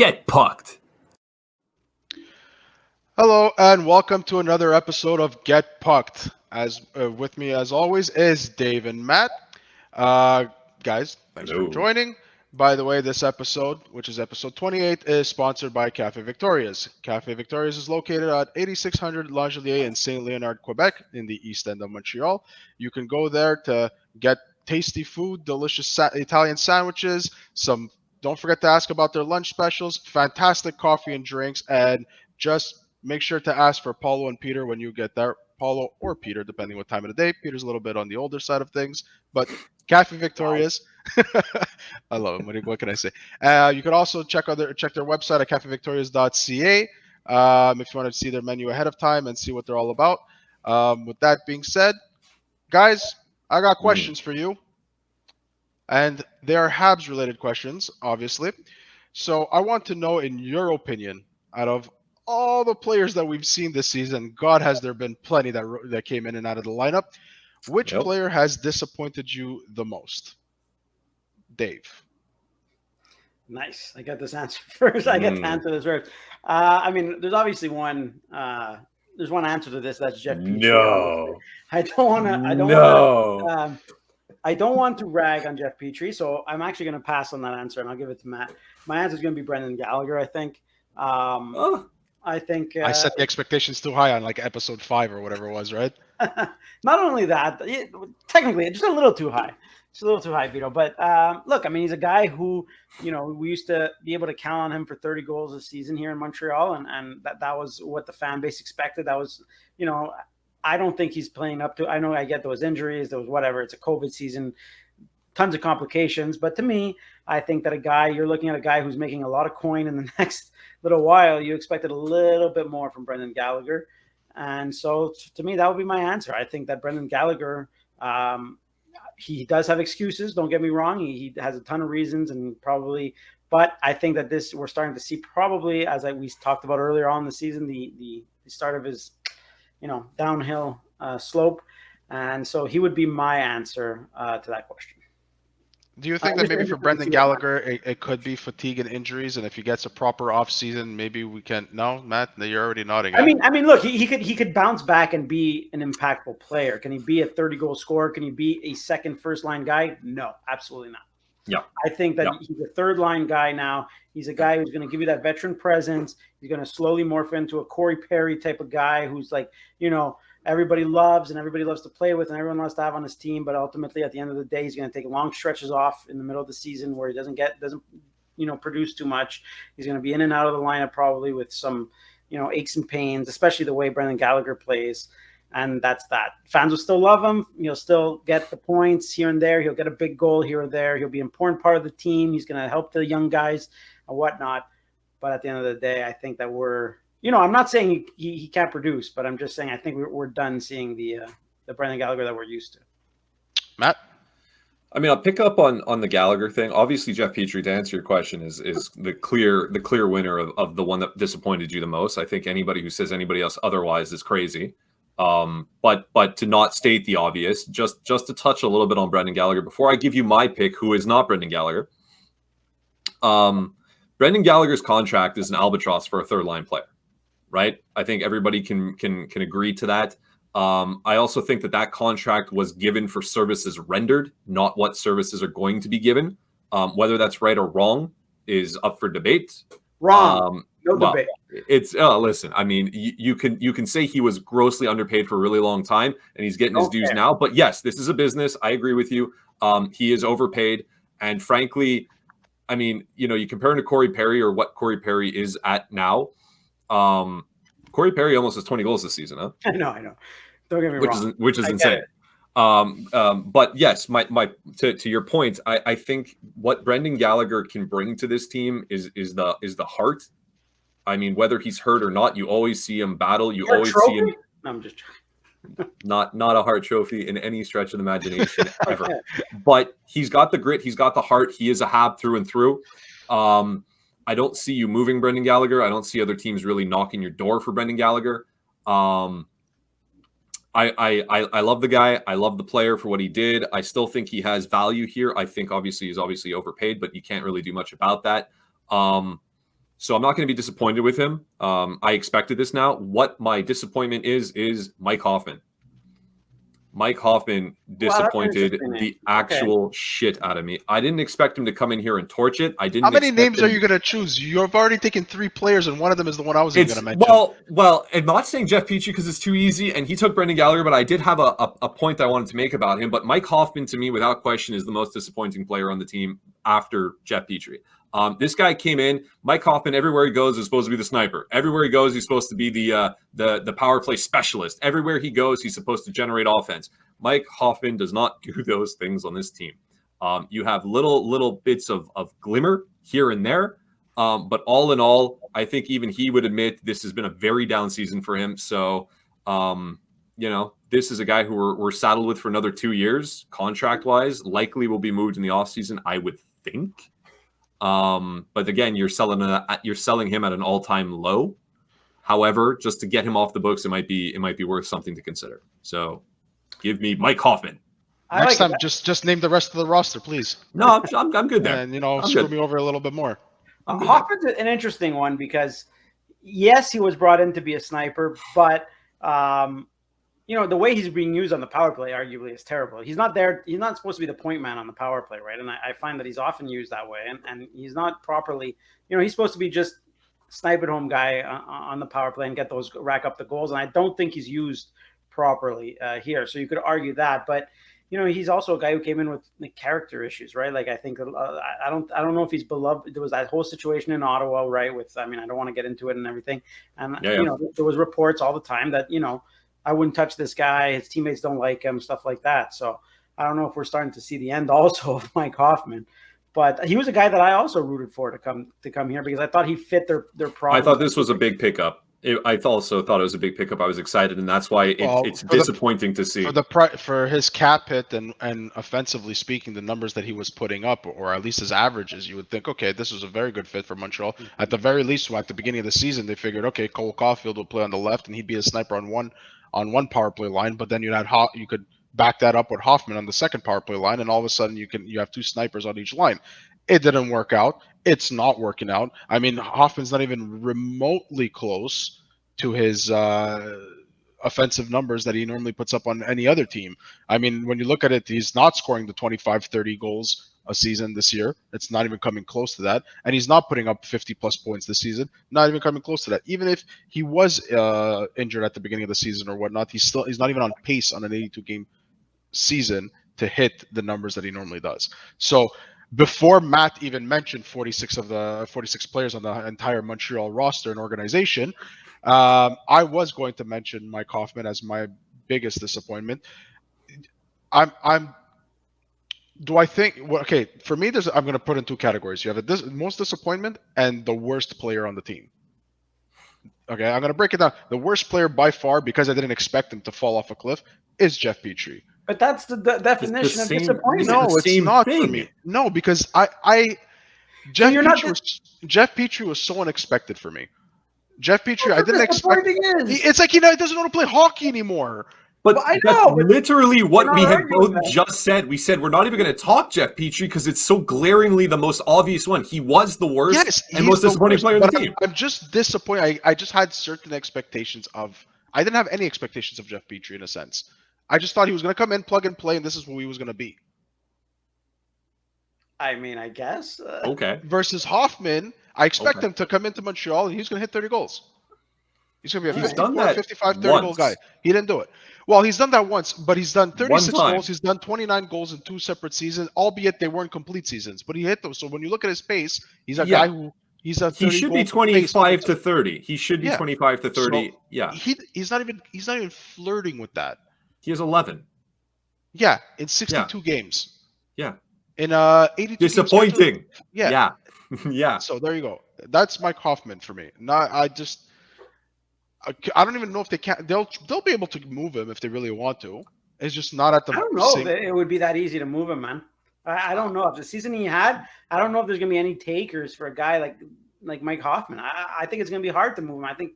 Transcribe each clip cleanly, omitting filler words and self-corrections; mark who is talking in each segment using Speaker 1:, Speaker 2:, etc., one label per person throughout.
Speaker 1: Getpuckd.
Speaker 2: Hello and welcome to another episode of Getpuckd. As with me as always is Dave and Matt. Guys, thanks for joining. By the way, this episode, which is episode 28, is sponsored by Café Victoria's. Café Victoria's is located at 8600 Langelier in Saint Leonard, Quebec, in the east end of Montreal. You can go there to get tasty food, delicious Italian sandwiches, don't forget to ask about their lunch specials, fantastic coffee and drinks, and just make sure to ask for Paulo and Peter when you get there. Paulo or Peter, depending what time of the day. Peter's a little bit on the older side of things, but Café Victoria's. I love him. What can I say? You can also check their website at cafevictorias.ca if you want to see their menu ahead of time and see what they're all about. With that being said, guys, I got questions for you. And they are Habs-related questions, obviously. So I want to know, in your opinion, out of all the players that we've seen this season, God has there been plenty that came in and out of the lineup, which player has disappointed you the most? Dave.
Speaker 3: Nice. I got this answer first. I get to answer this first. I mean, there's obviously one. There's one answer to this. That's Jeff Petrie.
Speaker 1: No.
Speaker 3: I don't want to rag on Jeff Petrie, so I'm actually going to pass on that answer, and I'll give it to Matt. My answer is going to be Brendan Gallagher, I think. I think
Speaker 2: I set the expectations too high on like episode 5 or whatever it was, right?
Speaker 3: Not only that, technically, just a little too high. It's a little too high, Vito. But look, I mean, he's a guy who, we used to be able to count on him for 30 goals a season here in Montreal, and that was what the fan base expected. That was, I don't think he's playing up to. I know I get those injuries, those whatever. It's a COVID season, tons of complications. But to me, I think that you're looking at a guy who's making a lot of coin in the next little while. You expected a little bit more from Brendan Gallagher. And so to me, that would be my answer. I think that Brendan Gallagher, he does have excuses. Don't get me wrong. He has a ton of reasons but I think that we're starting to see probably, as we talked about earlier on in the season, the start of his, downhill slope. And so he would be my answer to that question.
Speaker 2: Do you think that maybe for Brendan Gallagher, it could be fatigue and injuries, and if he gets a proper off season, maybe we can? No, Matt, you're already nodding.
Speaker 3: I mean, look, he could bounce back and be an impactful player. Can he be a 30-goal scorer? Can he be a second first-line guy? No, absolutely not.
Speaker 1: Yeah,
Speaker 3: I think that he's a third-line guy now. He's a guy who's going to give you that veteran presence. He's going to slowly morph into a Corey Perry type of guy who's like, everybody loves to play with and everyone wants to have on his team. But ultimately, at the end of the day, he's going to take long stretches off in the middle of the season where he doesn't produce too much. He's going to be in and out of the lineup probably with some, aches and pains, especially the way Brendan Gallagher plays. And that's that. Fans will still love him. He'll still get the points here and there. He'll get a big goal here or there. He'll be an important part of the team. He's going to help the young guys and whatnot. But at the end of the day, I think that I'm not saying he can't produce, but I'm just saying I think we're done seeing the Brendan Gallagher that we're used to.
Speaker 2: Matt?
Speaker 4: I mean, I'll pick up on the Gallagher thing. Obviously, Jeff Petrie, to answer your question, is the clear winner of the one that disappointed you the most. I think anybody who says anybody else otherwise is crazy. But to not state the obvious, just to touch a little bit on Brendan Gallagher before I give you my pick, who is not Brendan Gallagher. Brendan Gallagher's contract is an albatross for a third line player, right? I think everybody can agree to that. I also think that contract was given for services rendered, not what services are going to be given. Whether that's right or wrong is up for debate.
Speaker 3: Wrong. No debate.
Speaker 4: It's listen. I mean, you can say he was grossly underpaid for a really long time, and he's getting his dues now. But yes, this is a business. I agree with you. He is overpaid, and frankly, I mean, you compare him to Corey Perry or what Corey Perry is at now. Corey Perry almost has 20 goals this season, huh?
Speaker 3: I know. Don't get me wrong.
Speaker 4: Which is insane. But yes, to your point, I think what Brendan Gallagher can bring to this team is the heart. I mean, whether he's hurt or not, you always see him battle. You always see him.
Speaker 3: No, I'm just
Speaker 4: not a Hart Trophy in any stretch of the imagination ever. But he's got the grit. He's got the heart. He is a Hab through and through. I don't see you moving Brendan Gallagher. I don't see other teams really knocking your door for Brendan Gallagher. I love the guy. I love the player for what he did. I still think he has value here. I think obviously he's overpaid, but you can't really do much about that. So I'm not going to be disappointed with him. I expected this now. What my disappointment is Mike Hoffman. Mike Hoffman disappointed the actual shit out of me. I didn't expect him to come in here and torch it. I didn't.
Speaker 2: How many names are you going to choose? You've already taken 3 players, and one of them is the one I was going to mention.
Speaker 4: Well, I'm not saying Jeff Petrie because it's too easy, and he took Brendan Gallagher, but I did have a point I wanted to make about him. But Mike Hoffman, to me, without question, is the most disappointing player on the team after Jeff Petrie. This guy came in. Mike Hoffman, everywhere he goes, is supposed to be the sniper. Everywhere he goes, he's supposed to be the power play specialist. Everywhere he goes, he's supposed to generate offense. Mike Hoffman does not do those things on this team. You have little bits of glimmer here and there, but all in all, I think even he would admit this has been a very down season for him. So, this is a guy who we're saddled with for another 2 years, contract-wise. Likely will be moved in the offseason, I would think. But again, you're selling him at an all-time low. However, just to get him off the books, it might be worth something to consider. So, give me Mike Hoffman.
Speaker 2: Next time, just name the rest of the roster, please.
Speaker 4: No, I'm good there.
Speaker 2: And screw me over a little bit more.
Speaker 3: Hoffman's an interesting one because, yes, he was brought in to be a sniper, but the way he's being used on the power play arguably is terrible. He's not there. He's not supposed to be the point man on the power play, right? And I find that he's often used that way, and he's not properly. He's supposed to be just snipe at home guy on the power play and rack up the goals. And I don't think he's used properly here. So you could argue that, but he's also a guy who came in with character issues, right? Like I think I don't know if he's beloved. There was that whole situation in Ottawa, right? I don't want to get into it and everything. And there was reports all the time that I wouldn't touch this guy. His teammates don't like him, stuff like that. So I don't know if we're starting to see the end also of Mike Hoffman. But he was a guy that I also rooted for to come here because I thought he fit their problem.
Speaker 4: I thought this was a big pickup. I also thought it was a big pickup. I was excited, and that's why it's disappointing to see.
Speaker 2: For his cap hit and offensively speaking, the numbers that he was putting up, or at least his averages, you would think, okay, this was a very good fit for Montreal. At the very least, at the beginning of the season, they figured, okay, Cole Caulfield will play on the left, and he'd be a sniper on one power play line. But then you could back that up with Hoffman on the second power play line, and all of a sudden you have 2 snipers on each line. It didn't work out. It's not working out. I mean, Hoffman's not even remotely close to his offensive numbers that he normally puts up on any other team. I mean, when you look at it, he's not scoring the 25, 30 goals a season this year. It's not even coming close to that. And he's not putting up 50-plus points this season. Not even coming close to that. Even if he was injured at the beginning of the season or whatnot, he's not even on pace on an 82-game season to hit the numbers that he normally does. So before Matt even mentioned 46 players on the entire Montreal roster and organization, I was going to mention Mike Hoffman as my biggest disappointment. For me, I'm going to put in 2 categories. You have most disappointment and the worst player on the team. Okay, I'm going to break it down. The worst player by far, because I didn't expect him to fall off a cliff, is Jeff Petrie.
Speaker 3: But that's the definition of disappointment.
Speaker 2: No, it's not for me. No, because Jeff Petrie was so unexpected for me. Jeff Petrie, I didn't expect. It's like he doesn't want to play hockey anymore.
Speaker 4: But that's literally what we had both just said. We said we're not even going to talk Jeff Petrie because it's so glaringly the most obvious one. He was the worst and most disappointing player on the team.
Speaker 2: I'm just disappointed. I just had certain expectations of. I didn't have any expectations of Jeff Petrie in a sense. I just thought he was going to come in, plug and play, and this is who he was going to be.
Speaker 3: I mean, I guess.
Speaker 4: Okay.
Speaker 2: Versus Hoffman, I expect him to come into Montreal and he's going to hit 30 goals. He's going to be a 55, 30 goal guy. He didn't do it. Well, he's done that once, but he's done 36 goals. He's done 29 goals in 2 separate seasons, albeit they weren't complete seasons. But he hit those. So when you look at his pace, he's a guy who he
Speaker 4: should be 25 to 30. He should be 25 to 30. So
Speaker 2: he's not even flirting with that.
Speaker 4: He has 11.
Speaker 2: Yeah, in 62 games.
Speaker 4: Yeah.
Speaker 2: In 82
Speaker 4: disappointing.
Speaker 2: Games. Yeah.
Speaker 4: Yeah.
Speaker 2: So there you go. That's Mike Hoffman for me. I don't even know if they can. They'll be able to move him if they really want to. It's just not at the.
Speaker 3: I don't know if it would be that easy to move him, man. I don't know if the season he had. I don't know if there's gonna be any takers for a guy like Mike Hoffman. I think it's gonna be hard to move him. I think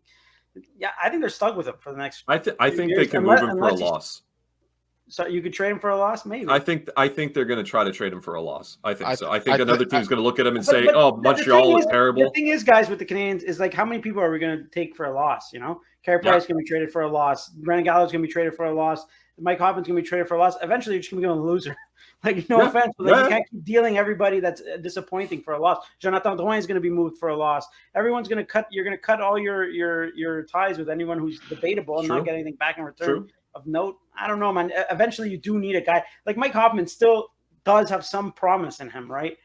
Speaker 3: they're stuck with him for the next.
Speaker 4: I think they can move him for a loss.
Speaker 3: So you could trade him for a loss, maybe.
Speaker 4: I think they're going to try to trade him for a loss. I think so. I think
Speaker 2: I
Speaker 4: another team's going to look at him and say,
Speaker 3: but
Speaker 4: "Oh, Montreal is terrible."
Speaker 3: The thing is, guys, with the Canadiens is like, how many people are we going to take for a loss? You know, Carey Price is going to be traded for a loss. Brendan Gallagher is going to be traded for a loss. Mike Hoffman's going to be traded for a loss. Eventually, you're just going to become a loser. Like, no offense, but like, you can't keep dealing everybody that's disappointing for a loss. Jonathan Drouin is going to be moved for a loss. Everyone's going to cut. You're going to cut all your ties with anyone who's debatable and not get anything back in return of note. I don't know, man. Eventually, you do need a guy like Mike Hoffman. Still does have some promise in him, right?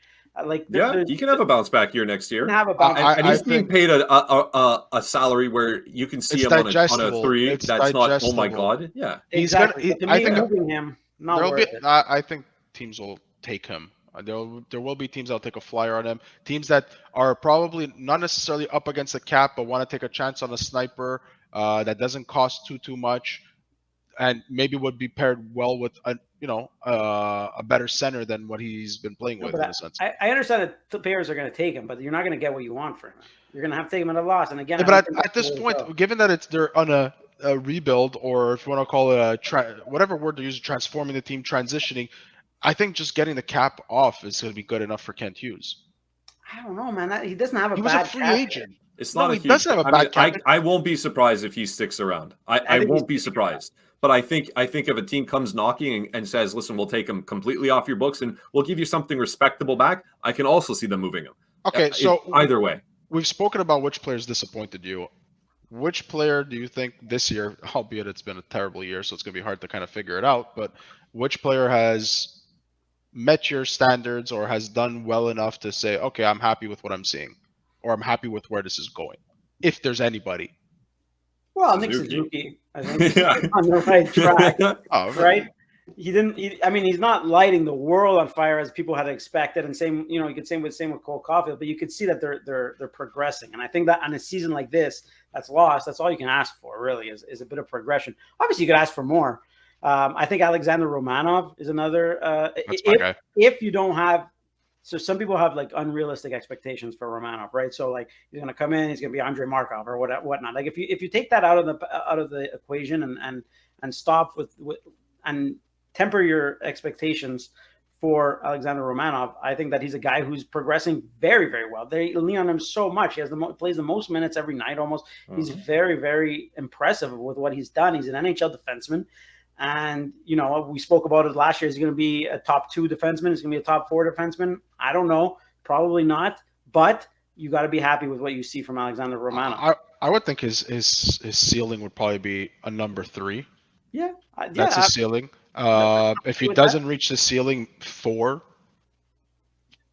Speaker 4: He can have a bounce back year next year.
Speaker 3: And
Speaker 4: he's being paid a salary where you can see him on a 3. That's not. Oh my god! Yeah,
Speaker 3: exactly. I think moving him.
Speaker 2: I think teams will take him. There will be teams that'll take a flyer on him. Teams that are probably not necessarily up against the cap, but want to take a chance on a sniper that doesn't cost too much, and maybe would be paired well with a better center than what he's been playing with in a sense.
Speaker 3: I understand that the players are going to take him, but you're not going to get what you want for him. You're going to have to take him at a loss. And again,
Speaker 2: but at this point, given that they're on a rebuild, or if you want to call it whatever word to use, transforming the team, transitioning, I think just getting the cap off is going to be good enough for Kent Hughes.
Speaker 3: I don't know, man. He doesn't have a bad
Speaker 2: cap. He was a free agent.
Speaker 4: It's not he doesn't have a bad cap. I won't be surprised if he sticks around. I won't be surprised. But I think if a team comes knocking and says, listen, we'll take him completely off your books and we'll give you something respectable back, I can also see them moving him.
Speaker 2: Okay, so
Speaker 4: either way.
Speaker 2: We've spoken about which players disappointed you. Which player do you think this year, albeit it's been a terrible year, so it's going to be hard to kind of figure it out, but which player has met your standards or has done well enough to say, okay, I'm happy with what I'm seeing, or I'm happy with where this is going, if there's anybody?
Speaker 3: Well, Nick Suzuki, I think, on the right track, right? He's not lighting the world on fire as people had expected, and same with Cole Caulfield, but you could see that they're progressing, and I think that on a season like this that's lost, that's all you can ask for, really, is a bit of progression. Obviously, you could ask for more. I think Alexander Romanov is another. If you don't have. So some people have like unrealistic expectations for Romanov, right? So like he's going to come in, he's going to be Andrei Markov or whatnot. Like if you take that out of the equation and stop with and temper your expectations for Alexander Romanov, I think that he's a guy who's progressing very, very well. They lean on him so much. He has plays the most minutes every night almost. Mm-hmm. He's very, very impressive with what he's done. He's an NHL defenseman. And, we spoke about it last year. Is he going to be a top 2 defenseman? Is he going to be a top 4 defenseman? I don't know. Probably not. But you got to be happy with what you see from Alexander Romanov.
Speaker 2: I would think his ceiling would probably be a number 3.
Speaker 3: Yeah.
Speaker 2: That's his ceiling. If he doesn't reach the ceiling, 4,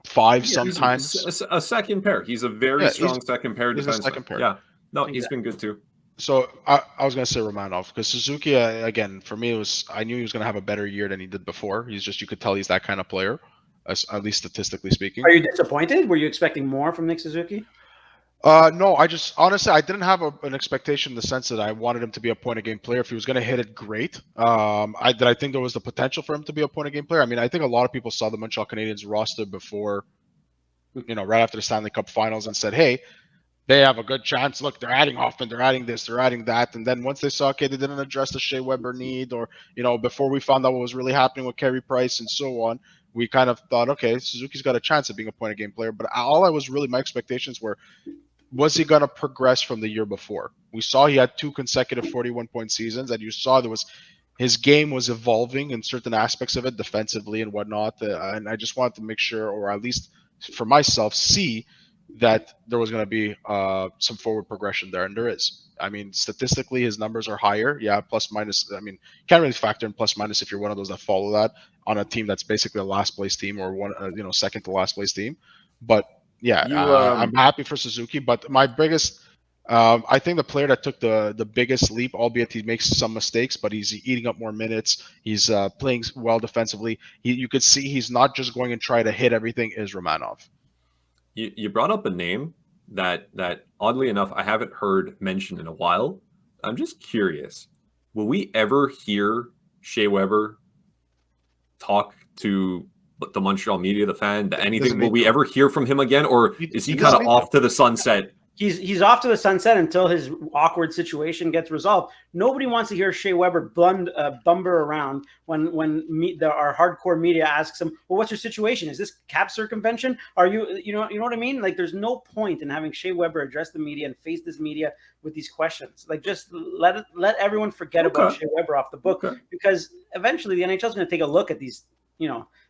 Speaker 2: 5 sometimes.
Speaker 4: A second pair. He's a very strong second pair defenseman.
Speaker 2: Second pair.
Speaker 4: Yeah. No, he's been good too.
Speaker 2: So I was going to say Romanov because Suzuki, again, for me, I knew he was going to have a better year than he did before. You could tell he's that kind of player, at least statistically speaking.
Speaker 3: Are you disappointed? Were you expecting more from Nick Suzuki?
Speaker 2: No, honestly, I didn't have an expectation in the sense that I wanted him to be a point-of-game player. If he was going to hit it, great. I think there was the potential for him to be a point-of-game player. I mean, I think a lot of people saw the Montreal Canadiens roster before, right after the Stanley Cup Finals and said, hey, they have a good chance. Look, they're adding Hoffman, they're adding this, they're adding that. And then once they saw, okay, they didn't address the Shea Weber need, or, before we found out what was really happening with Carey Price and so on, we kind of thought, okay, Suzuki's got a chance of being a point-of-game player. But my expectations were, was he going to progress from the year before? We saw he had 2 consecutive 41-point seasons, and you saw his game was evolving in certain aspects of it, defensively and whatnot. And I just wanted to make sure, or at least for myself, see that there was going to be some forward progression there, and there is. I mean, statistically, his numbers are higher. Yeah, plus minus. I mean, you can't really factor in plus minus if you're one of those that follow that on a team that's basically a last place team or one, second to last place team. But yeah, I'm happy for Suzuki. But my biggest, I think the player that took the biggest leap, albeit he makes some mistakes, but he's eating up more minutes. He's playing well defensively. You could see he's not just going and try to hit everything. Is Romanov.
Speaker 4: You brought up a name that oddly enough I haven't heard mentioned in a while. I'm just curious. Will we ever hear Shea Weber talk to the Montreal media, the fan, anything? Will we ever hear from him again, or is he kind of off to the sunset
Speaker 3: he's off to the sunset until his awkward situation gets resolved. Nobody wants to hear Shea Weber bumber around when our hardcore media asks him, well, what's your situation? Is this cap circumvention? Are you know what I mean? Like, there's no point in having Shea Weber address the media and face this media with these questions. Like, just let everyone forget about Shea Weber off the book, because eventually the NHL is going to take a look at these,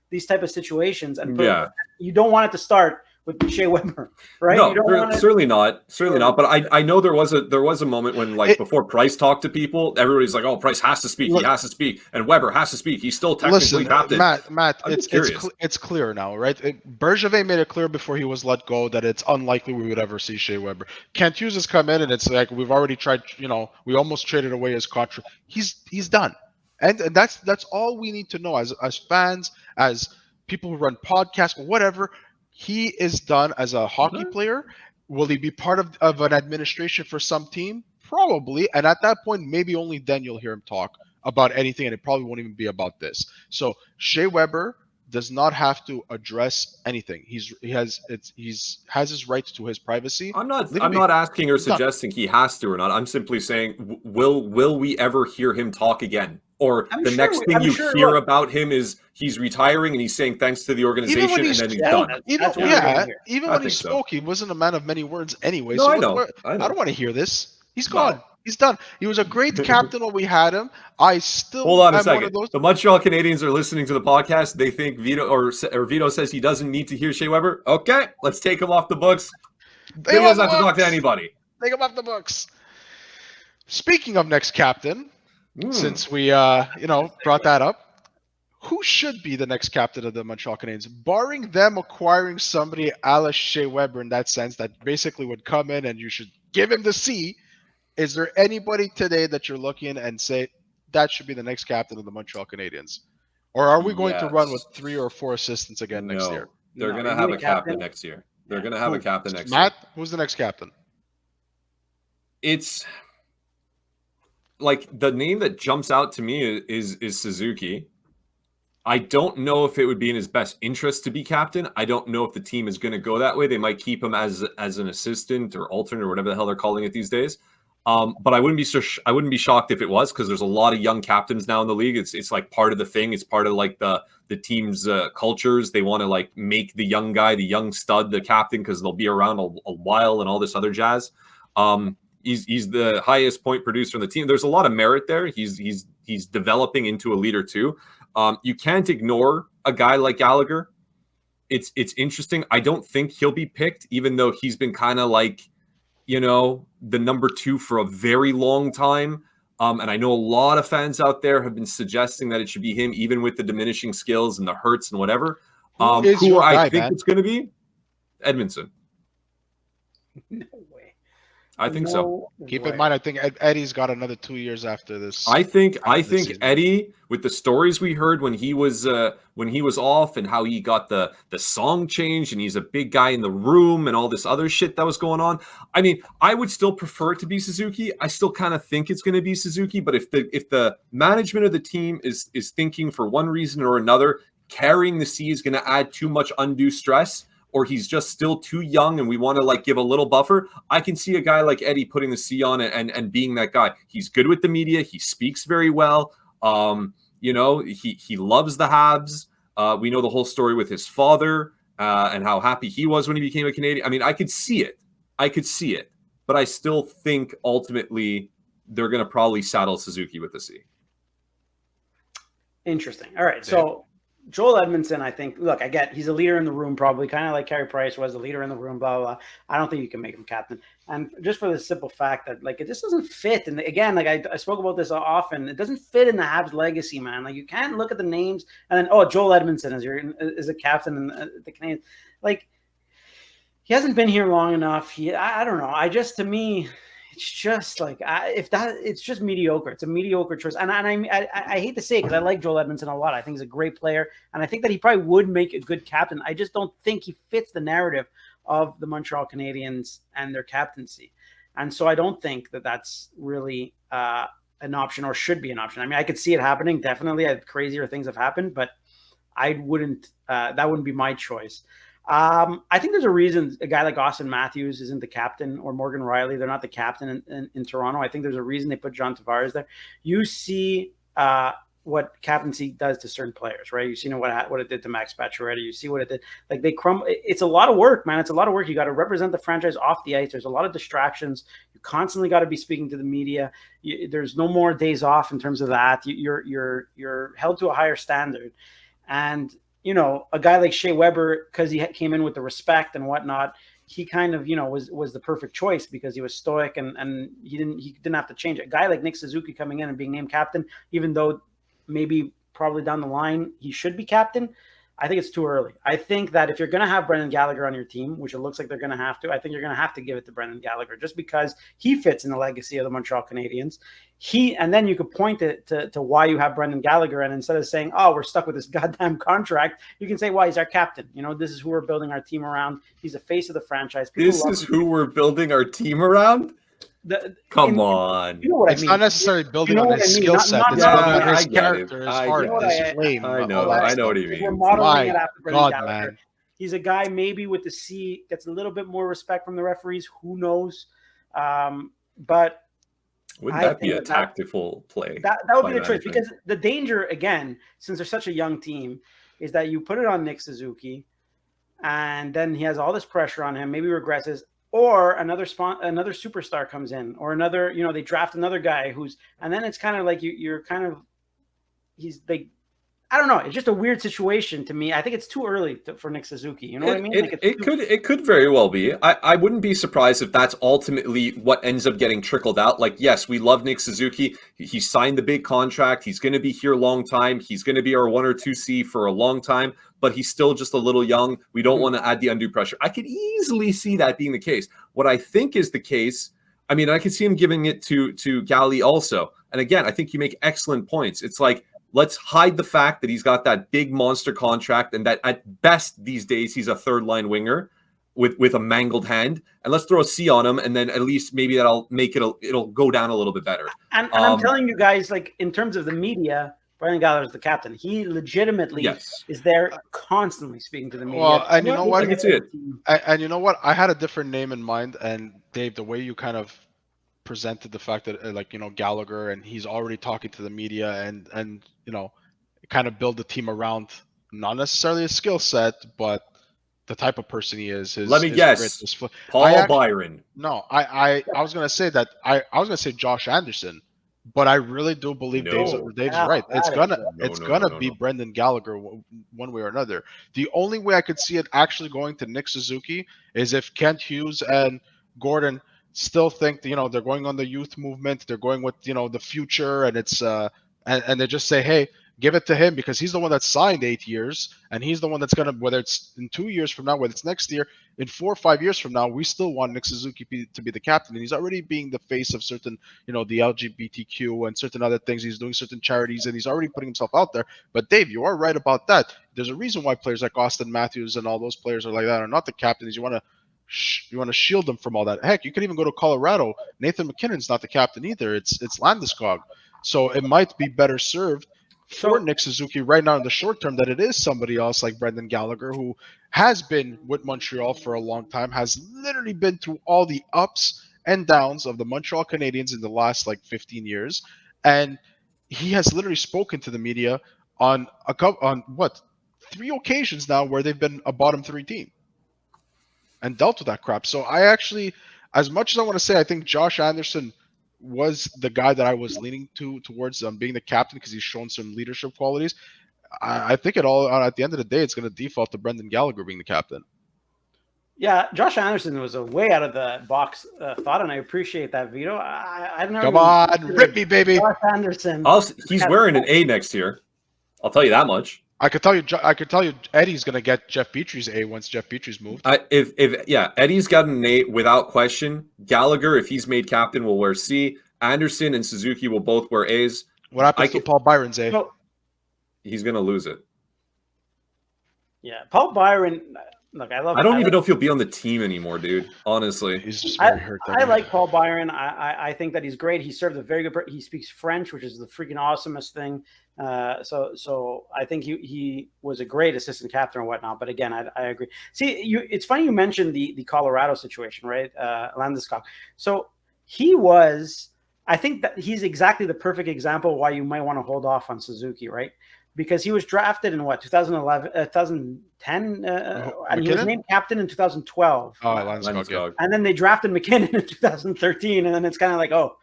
Speaker 3: these type of situations, and you don't want it to start with Shea Weber, right?
Speaker 4: No, certainly not. But I know there was a moment when, like, before Price talked to people, everybody's like, "Oh, Price has to speak. He has to speak," and Weber has to speak. He's still technically captain.
Speaker 2: Matt, it's clear now, right? Bergevin made it clear before he was let go that it's unlikely we would ever see Shea Weber. Kent Hughes has come in, and it's like we've already tried. We almost traded away his contract. He's done, and that's all we need to know as fans, as people who run podcasts, whatever. He is done as a hockey player. Will he be part of an administration for some team? Probably. And at that point, maybe only then you'll hear him talk about anything, and it probably won't even be about this. So Shea Weber does not have to address anything. He has his right to his privacy.
Speaker 4: I'm not asking or suggesting he has to or not. I'm simply saying, will we ever hear him talk again? Or next thing you hear about him is he's retiring and he's saying thanks to the organization, and then he's done.
Speaker 2: Even when he spoke, he wasn't a man of many words anyway.
Speaker 4: No,
Speaker 2: so
Speaker 4: I know.
Speaker 2: I don't want to hear this. He's gone. No. He's done. He was a great captain when we had him. I still
Speaker 4: hold on a second. The Montreal Canadiens are listening to the podcast. They think Vito or Vito says he doesn't need to hear Shea Weber. Okay, let's take him off the books. He doesn't have to talk to anybody.
Speaker 2: Take him off the books. Speaking of next captain. Since we, brought that up, who should be the next captain of the Montreal Canadiens? Barring them acquiring somebody a la Shea Weber in that sense that basically would come in and you should give him the C, is there anybody today that you're looking and say that should be the next captain of the Montreal Canadiens? Or are we going to run with 3 or 4 assistants again next year?
Speaker 4: They're going to have a captain next year. They're going to have a captain next year.
Speaker 2: Matt, who's the next captain?
Speaker 4: It's... like, the name that jumps out to me is Suzuki. I don't know if it would be in his best interest to be captain. I don't know if the team is going to go that way. They might keep him as an assistant or alternate or whatever the hell they're calling it these days. But I wouldn't be shocked if it was, because there's a lot of young captains now in the league. It's like part of the thing. It's part of like the team's cultures. They want to like make the young guy, the young stud, the captain, because they'll be around a while and all this other jazz. He's the highest point producer on the team. There's a lot of merit there. He's developing into a leader too. You can't ignore a guy like Gallagher. It's interesting. I don't think he'll be picked, even though he's been kind of like, the number 2 for a very long time. And I know a lot of fans out there have been suggesting that it should be him, even with the diminishing skills and the hurts and whatever. Who I think it's going to be? Edmondson.
Speaker 3: No way.
Speaker 4: I think so.
Speaker 2: Keep in mind, I think Eddie's got another 2 years after this.
Speaker 4: I think Eddie, with the stories we heard when he was off and how he got the song changed and he's a big guy in the room and all this other shit that was going on. I mean, I would still prefer it to be Suzuki. I still kind of think it's going to be Suzuki, but if the management of the team is thinking for one reason or another, carrying the C is going to add too much undue stress, or he's just still too young and we want to like give a little buffer, I can see a guy like Eddie putting the C on it and being that guy. He's good with the media. He speaks very well. He loves the Habs. We know the whole story with his father and how happy he was when he became a Canadian. I mean, I could see it, but I still think ultimately they're going to probably saddle Suzuki with the C.
Speaker 3: Interesting. All right. So Joel Edmondson, I think, look, I get he's a leader in the room, probably kind of like Carey Price was a leader in the room, blah, blah, blah. I don't think you can make him captain. And just for the simple fact that, like, it just doesn't fit. And again, like I spoke about this often, it doesn't fit in the Habs legacy, man. Like, you can't look at the names and then, Joel Edmondson is a captain in the Canadiens. Like, he hasn't been here long enough. I don't know. To me, it's just like it's just mediocre. It's a mediocre choice, and I hate to say it because I like Joel Edmondson a lot. I think he's a great player, and I think that he probably would make a good captain. I just don't think he fits the narrative of the Montreal Canadiens and their captaincy, and so I don't think that that's really an option or should be an option. I mean, I could see it happening. Definitely, crazier things have happened, but I wouldn't. That wouldn't be my choice. I think there's a reason a guy like Austin Matthews isn't the captain, or Morgan Riley. They're not the captain in Toronto. I think there's a reason they put John Tavares there. You see what captaincy does to certain players, right? You've seen what it did to Max Pacioretty. You see what it did. Like they crumble. It's a lot of work, man. It's a lot of work. You got to represent the franchise off the ice. There's a lot of distractions. You constantly got to be speaking to the media. There's no more days off in terms of that. You're held to a higher standard, and a guy like Shea Weber, because he came in with the respect and whatnot, he kind of, was the perfect choice because he was stoic and he didn't have to change it. A guy like Nick Suzuki coming in and being named captain, even though maybe probably down the line he should be captain, I think it's too early. I think that if you're going to have Brendan Gallagher on your team, which it looks like they're going to have to, I think you're going to have to give it to Brendan Gallagher just because he fits in the legacy of the Montreal Canadiens. And then you could point to why you have Brendan Gallagher, and instead of saying, "Oh, we're stuck with this goddamn contract," you can say, "Why, he's our captain. This is who we're building our team around. He's the face of the franchise."
Speaker 4: This is who we're building our team around. Come on.
Speaker 3: You know what
Speaker 2: it's
Speaker 3: I mean.
Speaker 2: not necessarily building on his skill set. It's building on his character, his heart, his flame.
Speaker 4: I know what he means.
Speaker 3: We're modeling it after Brendan
Speaker 2: God,
Speaker 3: Gallagher.
Speaker 2: man.
Speaker 3: He's a guy maybe with the C, gets a little bit more respect from the referees. Who knows? But
Speaker 4: wouldn't that be a tactical play?
Speaker 3: That would be the choice, because the danger, again, since they're such a young team, is that you put it on Nick Suzuki, and then he has all this pressure on him, maybe regresses, or another superstar comes in, or another, they draft another guy and then it's kind of like you're kind of, I don't know. It's just a weird situation to me. I think it's too early for Nick Suzuki. You know what I mean?
Speaker 4: It could very well be. I wouldn't be surprised if that's ultimately what ends up getting trickled out. Like, yes, we love Nick Suzuki. He signed the big contract. He's going to be here a long time. He's going to be our 1 or 2C for a long time, but he's still just a little young. We don't want to add the undue pressure. I could easily see that being the case. What I think is the case, I mean, I could see him giving it to Galley also. And again, I think you make excellent points. It's like, let's hide the fact that he's got that big monster contract and that at best these days he's a third-line winger with a mangled hand. And let's throw a C on him, and then at least maybe that'll make it'll go down a little bit better.
Speaker 3: And I'm telling you guys, like, in terms of the media, Brendan Gallagher is the captain. He legitimately is there constantly speaking to the media.
Speaker 2: Well, and you know what?
Speaker 4: I can see it.
Speaker 2: And you know what? I had a different name in mind, and Dave, the way you kind of presented the fact that Gallagher, and he's already talking to the media and kind of build the team around not necessarily a skill set, but the type of person he is.
Speaker 4: Let me guess. Byron.
Speaker 2: No, I was gonna say that I was gonna say Josh Anderson, but I really do believe Dave's right. It's gonna be Brendan Gallagher one way or another. The only way I could see it actually going to Nick Suzuki is if Kent Hughes and Gordon still think they're going on the youth movement, they're going with the future, and it's and they just say, hey, give it to him because he's the one that signed 8 years, and he's the one that's gonna, whether it's in 2 years from now, whether it's next year, in 4 or 5 years from now, we still want Nick Suzuki to be the captain, and he's already being the face of certain the LGBTQ and certain other things. He's doing certain charities, and he's already putting himself out there. But Dave, you are right about that. There's a reason why players like Austin Matthews and all those players are like that are not the captains. You want to shield them from all that. Heck, you could even go to Colorado. Nathan McKinnon's not the captain either. It's Landeskog. So it might be better served for Nick Suzuki right now in the short term that it is somebody else like Brendan Gallagher, who has been with Montreal for a long time, has literally been through all the ups and downs of the Montreal Canadiens in the last 15 years. And he has literally spoken to the media on 3 occasions now where they've been a bottom 3 team and dealt with that crap. So I actually, as much as I want to say I think Josh Anderson was the guy that I was leaning towards being the captain because he's shown some leadership qualities, I think at the end of the day it's going to default to Brendan Gallagher being the captain.
Speaker 3: Yeah, Josh Anderson was a way out of the box thought, and I appreciate that, Vito. I've never
Speaker 2: come on, rip me, baby.
Speaker 3: Josh Anderson.
Speaker 4: He's wearing an A next year. I'll tell you that much.
Speaker 2: I could tell you Eddie's gonna get Jeff Petrie's A once Jeff Petrie's moved.
Speaker 4: Eddie's got an A without question. Gallagher, if he's made captain, will wear C. Anderson and Suzuki will both wear A's.
Speaker 2: What happens to Paul Byron's A?
Speaker 4: He's gonna lose it.
Speaker 3: Yeah, Paul Byron. look, I love.
Speaker 4: I don't even know if he'll be on the team anymore, dude. Honestly,
Speaker 2: He's just very hurt.
Speaker 3: I like Paul Byron. I think that he's great. He served a very good. He speaks French, which is the freaking awesomest thing. So I think he was a great assistant captain and whatnot. But again, I agree. See, it's funny you mentioned the Colorado situation, right? Landeskog. So he was. I think that he's exactly the perfect example why you might want to hold off on Suzuki, right? Because he was drafted in 2011, 2010, and he was named captain in 2012.
Speaker 2: Oh, Landeskog.
Speaker 3: And then they drafted McKinnon in 2013, and then it's kind of like, oh,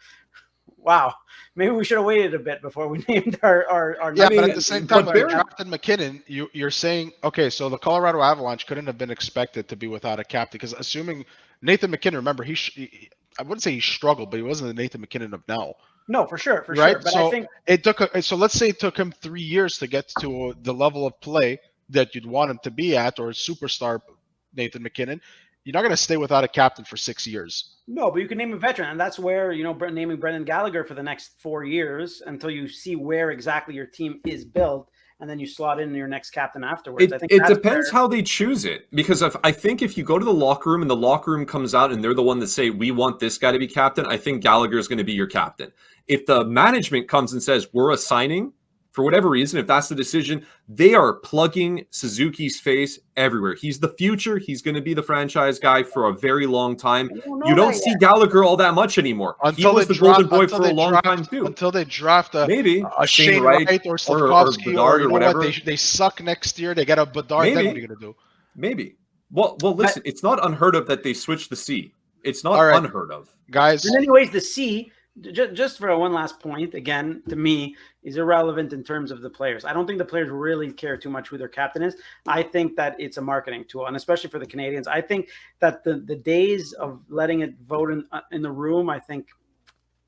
Speaker 3: wow, maybe we should have waited a bit before we named our.
Speaker 2: Yeah, but at the same time, when they drafted McKinnon, you're saying, okay, so the Colorado Avalanche couldn't have been expected to be without a captain, because assuming Nathan McKinnon, remember, I wouldn't say he struggled, but he wasn't the Nathan McKinnon of now.
Speaker 3: No, for sure.
Speaker 2: Right?
Speaker 3: But
Speaker 2: so
Speaker 3: I think
Speaker 2: it took. So let's say it took him 3 years to get to the level of play that you'd want him to be at, or superstar Nathan McKinnon. You're not going to stay without a captain for 6 years.
Speaker 3: No, but you can name a veteran, and that's where naming Brendan Gallagher for the next 4 years until you see where exactly your team is built. And then you slot in your next captain afterwards. I think
Speaker 4: it depends how they choose it. Because I think if you go to the locker room and the locker room comes out and they're the one that say, we want this guy to be captain, I think Gallagher is going to be your captain. If the management comes and says, we're assigning, for whatever reason, if that's the decision, they are plugging Suzuki's face everywhere. He's the future. He's going to be the franchise guy for a very long time. You don't see Gallagher all that much anymore. He was the golden boy for a long time too.
Speaker 2: Until they draft a Shane Wright or Slavkovsky or whatever. They suck next year. They get a Bedard. Then what are you going to do?
Speaker 4: Maybe. Well, listen. It's not unheard of that they switch the C. It's not unheard of,
Speaker 2: guys.
Speaker 3: And anyways, the C. Just for one last point, again, to me, is irrelevant in terms of the players. I don't think the players really care too much who their captain is. I think that it's a marketing tool, and especially for the Canadiens. I think that the days of letting it vote in the room, I think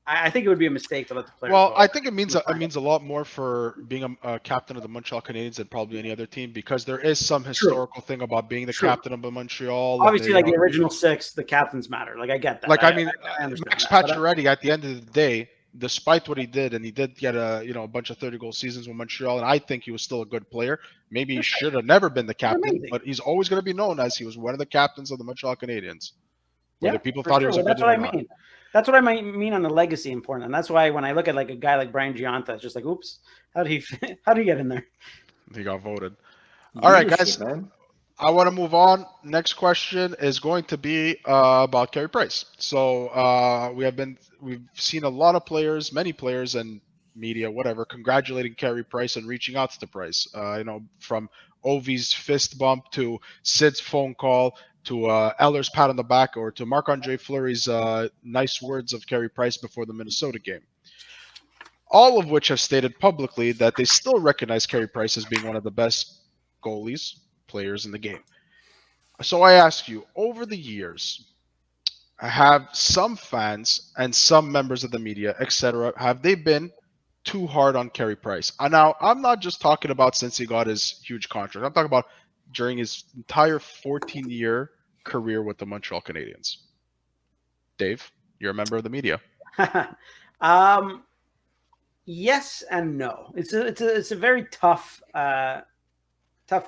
Speaker 3: it would be a mistake to let the players vote.
Speaker 2: I think it means a lot more for being a captain of the Montreal Canadiens than probably any other team, because there is some historical thing about being the captain of the Montreal.
Speaker 3: Obviously, the original six, the captains matter. Like, I get that.
Speaker 2: I Max Pacioretty, at the end of the day, despite what he did, and he did get a bunch of 30-goal seasons with Montreal, and I think he was still a good player. Maybe he should have never been the captain, but he's always going to be known as he was one of the captains of the Montreal Canadiens. Whether people thought he was a good player or not.
Speaker 3: That's what I might mean on the legacy important, and that's why when I look at like a guy like Brian Giunta, it's just like, oops, how did he get in there?
Speaker 2: He got voted. All right, guys, I want to move on. Next question is going to be about Carey Price. So we've seen a lot of players, many players, and media, whatever, congratulating Carey Price and reaching out to the Price. From Ovi's fist bump to Sid's phone call, to Eller's pat on the back, or to Marc-Andre Fleury's nice words of Carey Price before the Minnesota game. All of which have stated publicly that they still recognize Carey Price as being one of the best goalies, players in the game. So I ask you, over the years, have some fans and some members of the media, etc., have they been too hard on Carey Price? Now, I'm not just talking about since he got his huge contract. I'm talking about during his entire 14-year career with the Montreal Canadiens. Dave, you're a member of the media.
Speaker 3: Yes and no. It's a very tough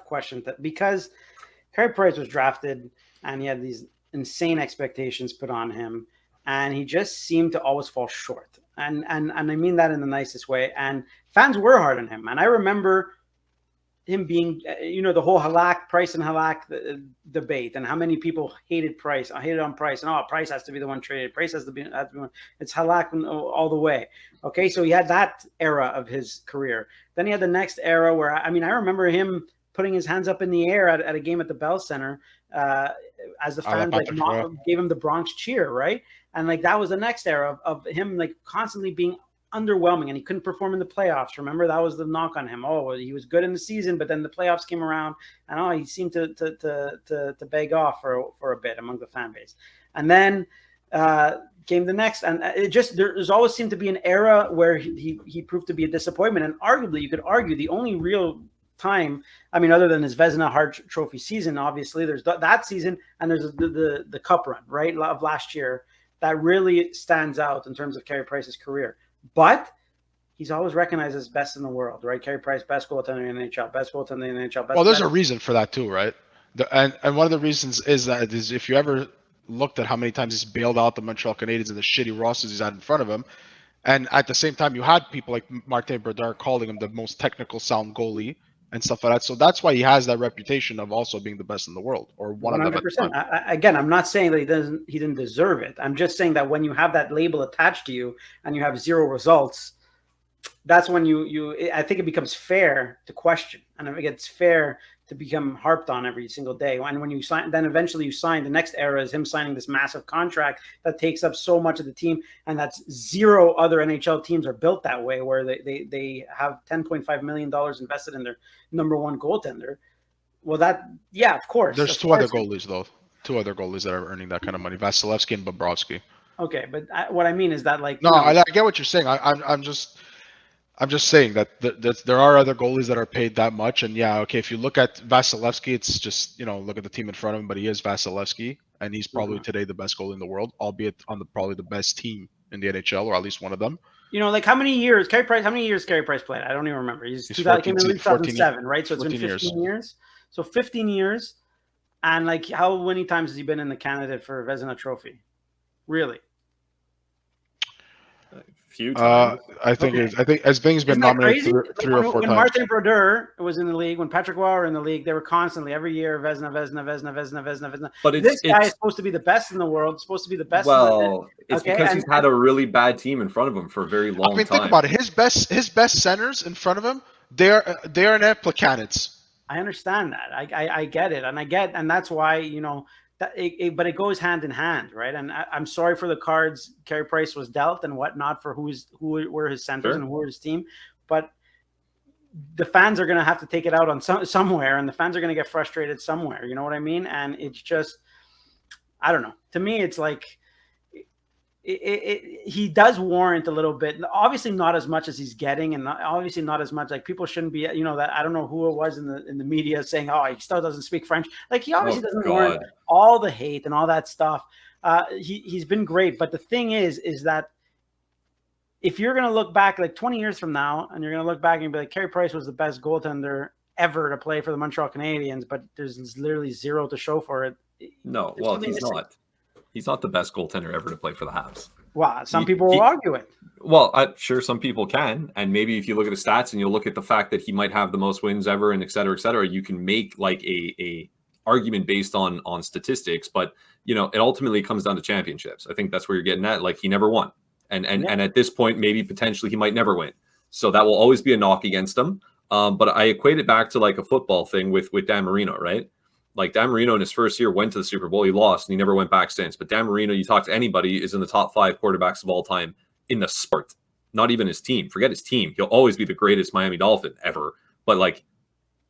Speaker 3: question because Carey Price was drafted and he had these insane expectations put on him, and he just seemed to always fall short. And I mean that in the nicest way. And fans were hard on him. And I remember him being, the whole Price and Halak debate, and how many people hated on Price, and Price has to be the one traded. Price has to be one. It's Halak all the way. Okay, so he had that era of his career. Then he had the next era where, I remember him putting his hands up in the air at a game at the Bell Center as the fans gave him the Bronx cheer, right? And that was the next era of him constantly being underwhelming, and he couldn't perform in the playoffs. Remember, that was the knock on him. He was good in the season, but then the playoffs came around, and he seemed to beg off for a bit among the fan base. And then came the next, and there's always seemed to be an era where he proved to be a disappointment. And arguably, you could argue the only real time, other than his Vezina Hart Trophy season, obviously there's that season, and there's the Cup run, right, of last year, that really stands out in terms of Carey Price's career. But he's always recognized as best in the world, right? Carey Price, best goaltender in the NHL, best goaltender in the NHL.
Speaker 2: There's a reason for that too, right? And one of the reasons is that is if you ever looked at how many times he's bailed out the Montreal Canadiens and the shitty rosters he's had in front of him, and at the same time you had people like Martin Brodeur calling him the most technical sound goalie and stuff like that. So that's why he has that reputation of also being the best in the world, or one of them.
Speaker 3: 100%. Again, I'm not saying that he didn't deserve it. I'm just saying that when you have that label attached to you and you have zero results, that's when I think it becomes fair to question, and it gets fair to become harped on every single day. And when you sign, then eventually you sign, the next era is him signing this massive contract that takes up so much of the team. And that's zero other NHL teams are built that way, where they have $10.5 million invested in their number one goaltender. Well, of course.
Speaker 2: There's two other goalies, though. Two other goalies that are earning that kind of money, Vasilevsky and Bobrovsky.
Speaker 3: Okay, but what I mean is that, like...
Speaker 2: No, I get what you're saying. I'm just saying that there are other goalies that are paid that much, and if you look at Vasilevsky, it's just look at the team in front of him, but he is Vasilevsky, and he's probably today the best goalie in the world, albeit on probably the best team in the NHL, or at least one of them.
Speaker 3: Like how many years Carey Price played? I don't even remember. He's 2007, right? So it's been 15 years. So 15 years, and like how many times has he been in the candidate for Vezina Trophy? Really?
Speaker 4: Few times.
Speaker 2: I think Sving's been nominated three or four times.
Speaker 3: When Martin Brodeur was in the league, when Patrick Roy were in the league, they were constantly every year Vezina. But this guy is supposed to be the best in the world. Supposed to be the best.
Speaker 4: Well, it's because he's had a really bad team in front of him for a very long time.
Speaker 2: Think about it. His best centers in front of him, they are in candidates.
Speaker 3: I understand that. I get it, and that's why but it goes hand in hand, right? And I'm sorry for the cards Carey Price was dealt and whatnot for who were his centers and who were his team, but the fans are going to have to take it out on somewhere, and the fans are going to get frustrated somewhere. You know what I mean? And it's just, I don't know. To me, it's like he does warrant a little bit. Obviously, not as much as he's getting, and obviously not as much. Like people shouldn't be, that I don't know who it was in the media saying, "Oh, he still doesn't speak French." Like he obviously doesn't warrant all the hate and all that stuff. He's been great, but the thing is that if you're gonna look back like 20 years from now, and you're gonna look back and be like, Carey Price was the best goaltender ever to play for the Montreal Canadiens, but there's literally zero to show for it.
Speaker 4: No, well, he's not. He's not the best goaltender ever to play for the Habs.
Speaker 3: Wow, some people will argue it.
Speaker 4: Well, I'm sure some people can. And maybe if you look at the stats and you look at the fact that he might have the most wins ever and et cetera, you can make like a argument based on statistics. But, it ultimately comes down to championships. I think that's where you're getting at. Like he never won. And at this point, maybe potentially he might never win. So that will always be a knock against him. But I equate it back to like a football thing with Dan Marino, right? Like Dan Marino in his first year went to the Super Bowl. He lost and he never went back since. But Dan Marino, you talk to anybody, is in the top 5 quarterbacks of all time in the sport. Not even his team. Forget his team. He'll always be the greatest Miami Dolphin ever. But like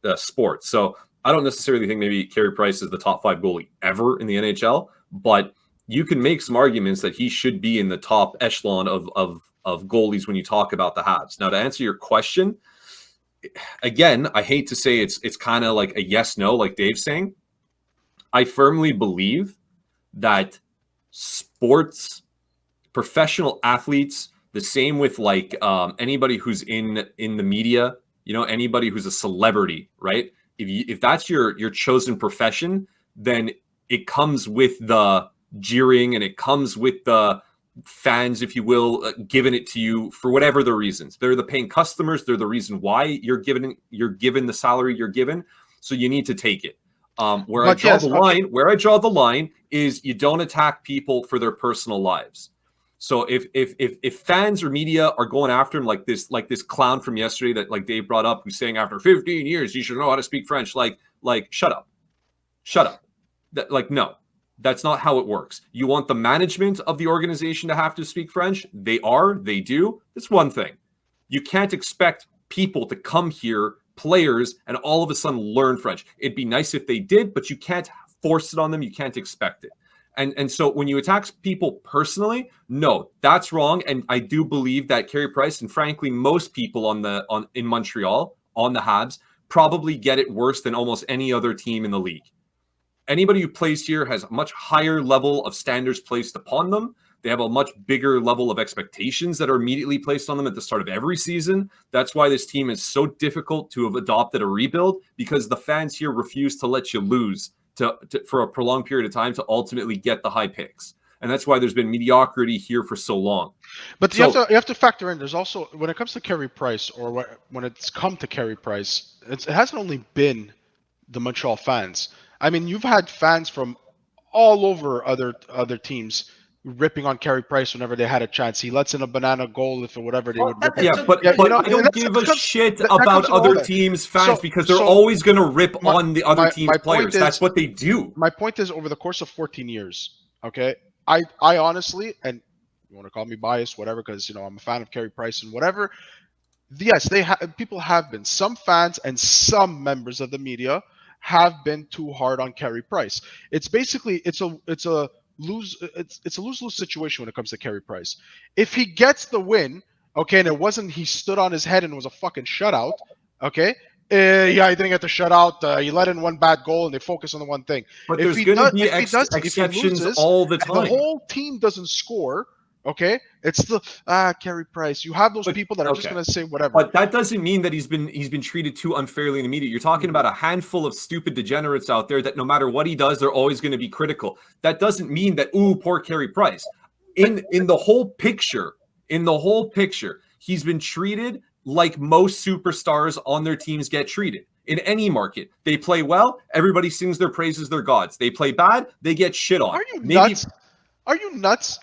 Speaker 4: the sport. So I don't necessarily think maybe Carey Price is the top 5 goalie ever in the NHL. But you can make some arguments that he should be in the top echelon of goalies when you talk about the Habs. Now, to answer your question, again, I hate to say it's kind of like a yes-no, like Dave's saying. I firmly believe that sports, professional athletes, the same with like anybody who's in the media, anybody who's a celebrity, right? If that's your chosen profession, then it comes with the jeering and it comes with the fans, if you will, giving it to you for whatever the reasons. They're the paying customers. They're the reason why you're given the salary you're given. So you need to take it. Where I draw the line is you don't attack people for their personal lives. So if fans or media are going after him like this clown from yesterday that like Dave brought up, who's saying after 15 years you should know how to speak French, like shut up. No. That's not how it works. You want the management of the organization to have to speak French? They do. That's one thing. You can't expect people to come here, players, and all of a sudden learn French. It'd be nice if they did, but you can't force it on them. You can't expect it. And so when you attack people personally, no, that's wrong. And I do believe that Carey Price and frankly most people in Montreal on the Habs probably get it worse than almost any other team in the league. Anybody who plays here has a much higher level of standards placed upon them They have a much bigger level of expectations that are immediately placed on them at the start of every season. That's why this team is so difficult to have adopted a rebuild, because the fans here refuse to let you lose for a prolonged period of time to ultimately get the high picks. And that's why there's been mediocrity here for so long.
Speaker 2: But you have to factor in, there's also, when it comes to Carey Price, or when it's come to Carey Price, it hasn't only been the Montreal fans. I mean, you've had fans from all over other teams ripping on Carey Price whenever they had a chance. He lets in a banana goal if or whatever they would.
Speaker 4: But I don't give a shit about other teams' fans, because they're always going to rip on the other team's players. That's what they do.
Speaker 2: My point is, over the course of 14 years, okay, I honestly, and you want to call me biased, whatever, because I'm a fan of Carey Price and whatever. Yes, people have been. Some fans and some members of the media have been too hard on Carey Price. It's basically it's a lose-lose situation when it comes to Carey Price. If he gets the win, okay, and it wasn't he stood on his head and it was a fucking shutout, okay. Yeah, he didn't get the shutout. He let in one bad goal, and they focus on the one thing.
Speaker 4: But there's going to be exceptions all the time.
Speaker 2: The whole team doesn't score. Okay, it's the Carey Price. You have those people that are just going to say whatever.
Speaker 4: But that doesn't mean that he's been treated too unfairly in the media. You're talking about a handful of stupid degenerates out there that no matter what he does, they're always going to be critical. That doesn't mean that poor Carey Price. In the whole picture, he's been treated like most superstars on their teams get treated. In any market, they play well, everybody sings their praises, their gods. They play bad, they get shit on.
Speaker 2: Are you nuts? Are you nuts?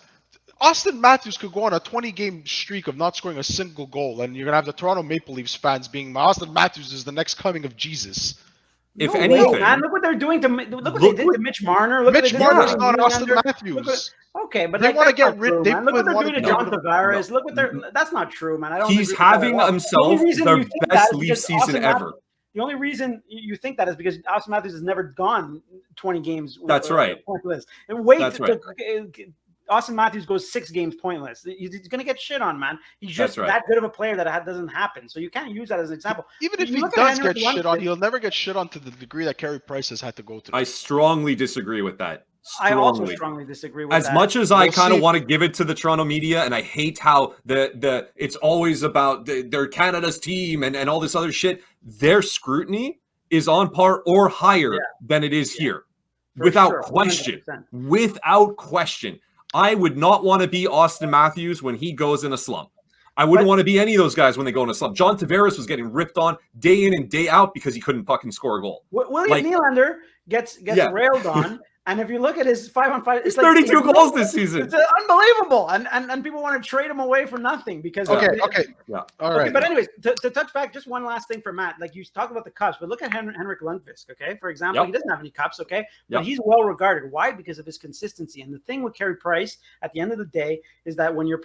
Speaker 2: Austin Matthews could go on a 20-game streak of not scoring a single goal, and you're going to have the Toronto Maple Leafs fans being, Austin Matthews is the next coming of Jesus.
Speaker 4: If anything,
Speaker 3: man, look what they're doing to look what they did to Mitch Marner.
Speaker 2: Mitch Marner's not Austin Matthews.
Speaker 3: But
Speaker 2: they want to get rid.
Speaker 3: Look what they're doing to John Tavares. Look what they're. That's not true, man.
Speaker 4: He's having himself the best Leaf season ever.
Speaker 3: The only reason you think that is because Austin Matthews has never gone 20 games.
Speaker 4: That's right.
Speaker 3: Pointless. And wait. Austin Matthews goes 6 games pointless. He's going to get shit on, man. He's just that good of a player that doesn't happen. So you can't use that as an example.
Speaker 2: Even if he does get shit on, he'll never get shit on to the degree that Carey Price has had to go through.
Speaker 4: I strongly disaagree with that.
Speaker 3: I also strongly disagree with that.
Speaker 4: As much as I kind of want to give it to the Toronto media, and I hate how it's always about they're Canada's team and all this other shit, their scrutiny is on par or higher than it is here. Without question. 100%. Without question. I would not want to be Austin Matthews when he goes in a slump. I wouldn't want to be any of those guys when they go in a slump. John Tavares was getting ripped on day in and day out because he couldn't fucking score a goal.
Speaker 3: William Nylander gets railed on. And if you look at his 5-on-5,
Speaker 4: it's 32 goals this season.
Speaker 3: It's unbelievable, and people want to trade him away for nothing because.
Speaker 2: All
Speaker 3: right. But anyways, to touch back, just one last thing for Matt. Like you talk about the cups, but look at Henrik Lundqvist. Okay, for example, he doesn't have any cups. Okay, but he's well regarded. Why? Because of his consistency. And the thing with Carey Price, at the end of the day, is that when you're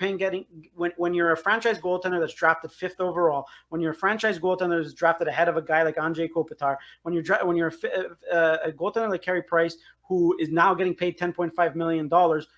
Speaker 3: when you're a franchise goaltender that's drafted 5th overall, when you're a franchise goaltender that's drafted ahead of a guy like Andrzej Kopitar, when you're a goaltender like Carey Price, who is now getting paid $10.5 million,